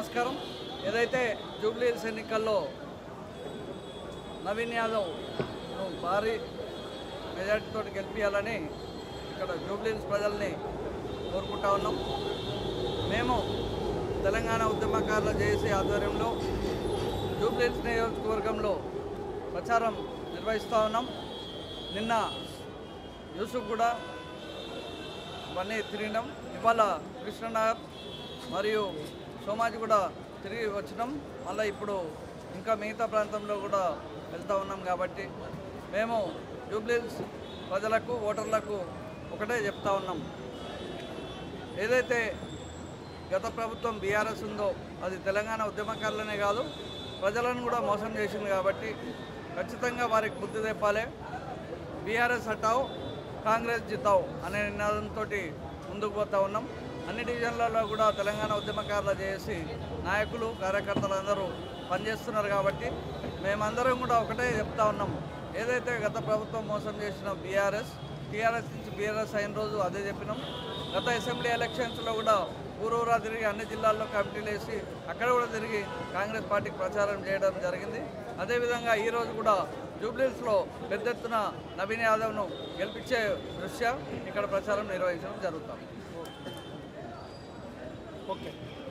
నమస్కారం. ఏదైతే Jubilee hills ఎన్నికల్లో నవీన్ యాదవ్ భారీ మెజార్టీతో గెలిపించాలని ఇక్కడ జూబ్లీ హిల్స్ ప్రజల్ని కోరుకుంటా ఉన్నాం. మేము తెలంగాణ ఉద్యమకారుల జేఏసీ ఆధ్వర్యంలో జూబ్లీ హిల్స్ నియోజకవర్గంలో ప్రచారం నిర్వహిస్తూ ఉన్నాం. నిన్న యూసుఫ్ కూడా ఇవన్నీ తిరిగినాం. ఇవాళ కృష్ణనగర్ మరియు సోమాజి కూడా తిరిగి వచ్చినాం. మళ్ళీ ఇప్పుడు ఇంకా మిగతా ప్రాంతంలో కూడా వెళ్తూ ఉన్నాం. కాబట్టి మేము జూబ్లీ హిల్స్ ప్రజలకు ఓటర్లకు ఒకటే చెప్తా ఉన్నాం, ఏదైతే గత ప్రభుత్వం బీఆర్ఎస్ ఉందో అది తెలంగాణ ఉద్యమకారులనే కాదు ప్రజలను కూడా మోసం చేసింది. కాబట్టి ఖచ్చితంగా వారికి బుద్ధి తెప్పాలి. బీఆర్ఎస్ హటావ్ కాంగ్రెస్ జితావ్ అనే నినాదంతో ముందుకు పోతూ ఉన్నాం. అన్ని డివిజన్లలో కూడా తెలంగాణ ఉద్యమకారుల జేఏసీ నాయకులు కార్యకర్తలు అందరూ పనిచేస్తున్నారు. కాబట్టి మేమందరం కూడా ఒకటే చెప్తా ఉన్నాం, ఏదైతే గత ప్రభుత్వం మోసం చేసిన టీఆర్ఎస్ నుంచి బీఆర్ఎస్ అయిన రోజు అదే చెప్పినాం. గత అసెంబ్లీ ఎలక్షన్స్లో కూడా ఊరూరా తిరిగి అన్ని జిల్లాల్లో కమిటీలు వేసి అక్కడ కూడా తిరిగి కాంగ్రెస్ పార్టీకి ప్రచారం చేయడం జరిగింది. అదేవిధంగా ఈరోజు కూడా జూబ్లీ హిల్స్లో పెద్ద ఎత్తున నవీన్ యాదవ్ను గెలిపించే దృష్ట్యా ఇక్కడ ప్రచారం నిర్వహించడం జరుగుతుంది. ఓకే.